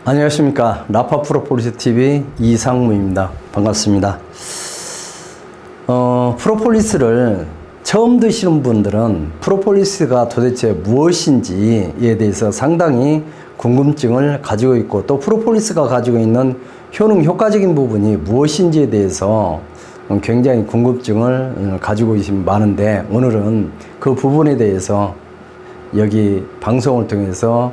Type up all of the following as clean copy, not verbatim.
안녕하십니까. 라파 프로폴리스 TV 이상무입니다. 반갑습니다. 프로폴리스를 처음 드시는 분들은 프로폴리스가 도대체 무엇인지에 대해서 상당히 궁금증을 가지고 있고, 또 프로폴리스가 가지고 있는 효능, 효과적인 부분이 무엇인지에 대해서 굉장히 궁금증을 가지고 계신 많은데, 오늘은 그 부분에 대해서 여기 방송을 통해서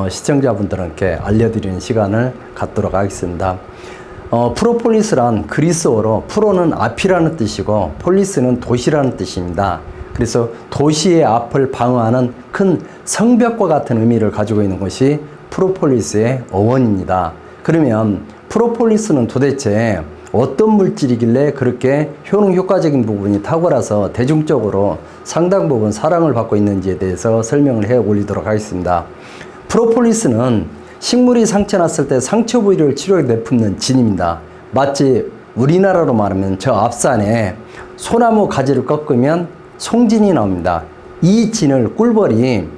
시청자분들께 알려드리는 시간을 갖도록 하겠습니다. 프로폴리스란 그리스어로 프로는 앞이라는 뜻이고 폴리스는 도시라는 뜻입니다. 그래서 도시의 앞을 방어하는 큰 성벽과 같은 의미를 가지고 있는 것이 프로폴리스의 어원입니다. 그러면 프로폴리스는 도대체 어떤 물질이길래 그렇게 효능 효과적인 부분이 탁월해서 대중적으로 상당 부분 사랑을 받고 있는지에 대해서 설명을 해 올리도록 하겠습니다. 프로폴리스는 식물이 상처 났을 때 상처 부위를 치료에 내뿜는 진입니다. 마치 우리나라로 말하면 저 앞산에 소나무 가지를 꺾으면 송진이 나옵니다. 이 진을 꿀벌이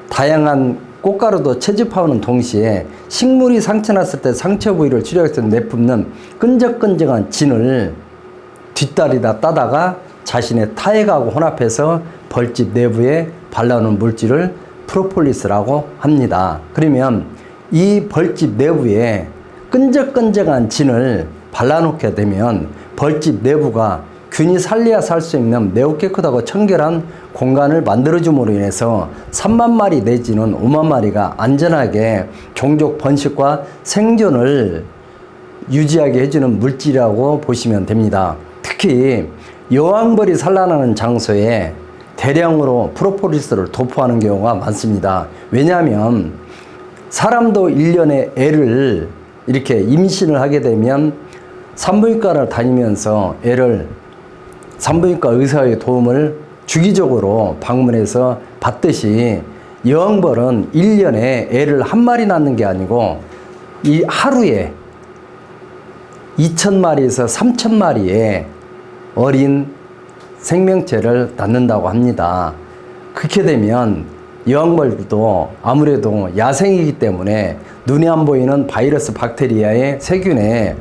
다양한 꽃가루도 채집하는 동시에 식물이 상처 났을 때 상처 부위를 치료해서 내뿜는 끈적끈적한 진을 뒷다리다 따다가 자신의 타액하고 혼합해서 벌집 내부에 발라놓은 물질을 프로폴리스라고 합니다. 그러면 이 벌집 내부에 끈적끈적한 진을 발라놓게 되면 벌집 내부가 균이 살려야 살 수 있는 매우 깨끗하고 청결한 공간을 만들어줌으로 인해서 3만 마리 내지는 5만 마리가 안전하게 종족 번식과 생존을 유지하게 해주는 물질이라고 보시면 됩니다. 특히 여왕벌이 산란하는 장소에 대량으로 프로폴리스를 도포하는 경우가 많습니다. 왜냐하면 사람도 1년에 애를 이렇게 임신을 하게 되면 산부인과를 다니면서 산부인과 의사의 도움을 주기적으로 방문해서 받듯이 여왕벌은 1년에 애를 한 마리 낳는 게 아니고 이 하루에 2,000마리에서 3,000마리의 어린 생명체를 낳는다고 합니다. 그렇게 되면 여왕벌도 아무래도 야생이기 때문에 눈에 안 보이는 바이러스, 박테리아의 세균에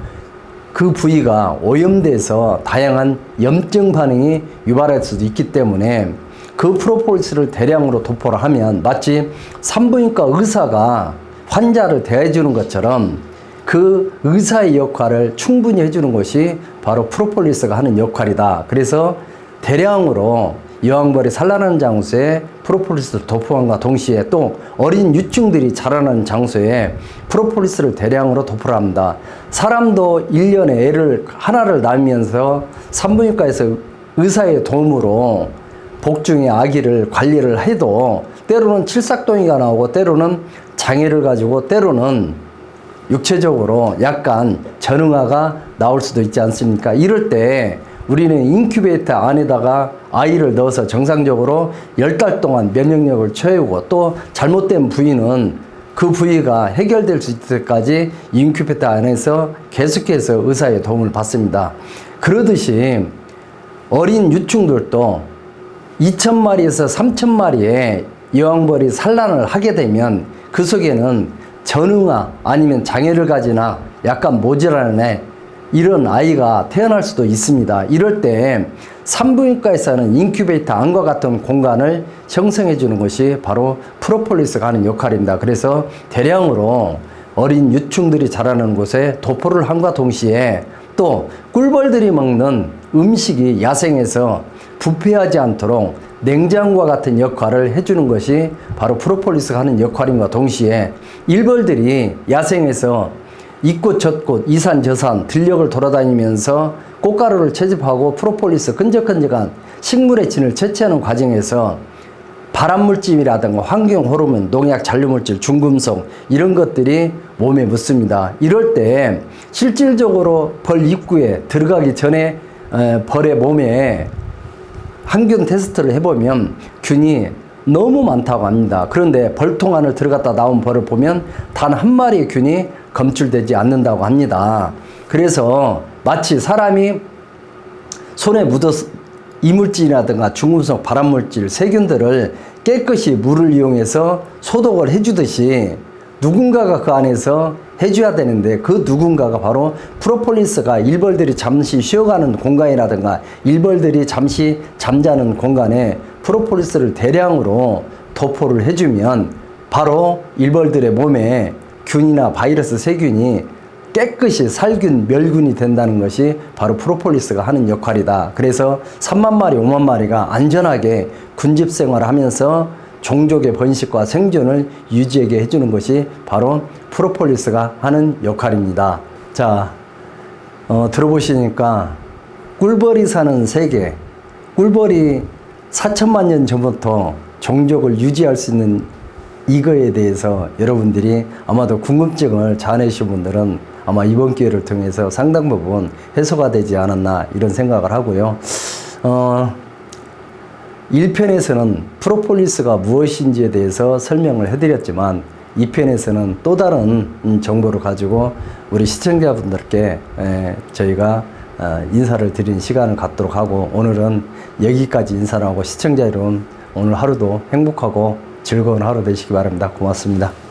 그 부위가 오염돼서 다양한 염증 반응이 유발할 수도 있기 때문에 그 프로폴리스를 대량으로 도포를 하면 마치 산부인과 의사가 환자를 대해주는 것처럼 그 의사의 역할을 충분히 해주는 것이 바로 프로폴리스가 하는 역할이다. 그래서 대량으로 여왕벌이 산란하는 장소에 프로폴리스를 도포함과 동시에 또 어린 유충들이 자라나는 장소에 프로폴리스를 대량으로 도포를 합니다. 사람도 1년에 애를 하나를 낳으면서 산부인과에서 의사의 도움으로 복중의 아기를 관리를 해도 때로는 칠삭동이가 나오고 때로는 장애를 가지고 때로는 육체적으로 약간 전응아가 나올 수도 있지 않습니까? 이럴 때 우리는 인큐베이터 안에다가 아이를 넣어서 정상적으로 10달 동안 면역력을 채우고, 또 잘못된 부위는 그 부위가 해결될 수 있을 때까지 인큐베이터 안에서 계속해서 의사의 도움을 받습니다. 그러듯이 어린 유충들도 2,000마리에서 3,000마리의 여왕벌이 산란을 하게 되면 그 속에는 전응아 아니면 장애를 가지나 약간 모질한 애, 이런 아이가 태어날 수도 있습니다. 이럴 때 산부인과에서는 인큐베이터 안과 같은 공간을 형성해 주는 것이 바로 프로폴리스가 하는 역할입니다. 그래서 대량으로 어린 유충들이 자라는 곳에 도포를 함과 동시에 또 꿀벌들이 먹는 음식이 야생에서 부패하지 않도록 냉장고와 같은 역할을 해주는 것이 바로 프로폴리스가 하는 역할임과 동시에 일벌들이 야생에서 이곳 저곳 이산저산 들녘을 돌아다니면서 꽃가루를 채집하고 프로폴리스 끈적끈적한 식물의 진을 채취하는 과정에서 발암물질이라든가 환경 호르몬, 농약, 잔류물질, 중금속 이런 것들이 몸에 묻습니다. 이럴 때 실질적으로 벌 입구에 들어가기 전에 벌의 몸에 항균 테스트를 해보면 균이 너무 많다고 합니다. 그런데 벌통 안을 들어갔다 나온 벌을 보면 단 한 마리의 균이 검출되지 않는다고 합니다. 그래서 마치 사람이 손에 이물질이라든가 중금속 발암물질, 세균들을 깨끗이 물을 이용해서 소독을 해주듯이 누군가가 그 안에서 해줘야 되는데, 그 누군가가 바로 프로폴리스가 일벌들이 잠시 쉬어가는 공간이라든가 일벌들이 잠시 잠자는 공간에 프로폴리스를 대량으로 도포를 해주면 바로 일벌들의 몸에 균이나 바이러스, 세균이 깨끗이 살균, 멸균이 된다는 것이 바로 프로폴리스가 하는 역할이다. 그래서 3만 마리, 5만 마리가 안전하게 군집 생활을 하면서 종족의 번식과 생존을 유지하게 해주는 것이 바로 프로폴리스가 하는 역할입니다. 자, 들어보시니까 꿀벌이 사는 세계, 꿀벌이 4천만 년 전부터 종족을 유지할 수 있는 이거에 대해서 여러분들이 아마도 궁금증을 자아내신 분들은 아마 이번 기회를 통해서 상당 부분 해소가 되지 않았나 이런 생각을 하고요. 1편에서는 프로폴리스가 무엇인지에 대해서 설명을 해드렸지만 2편에서는 또 다른 정보를 가지고 우리 시청자분들께 저희가 인사를 드리는 시간을 갖도록 하고, 오늘은 여기까지 인사를 하고, 시청자 여러분 오늘 하루도 행복하고 즐거운 하루 되시기 바랍니다. 고맙습니다.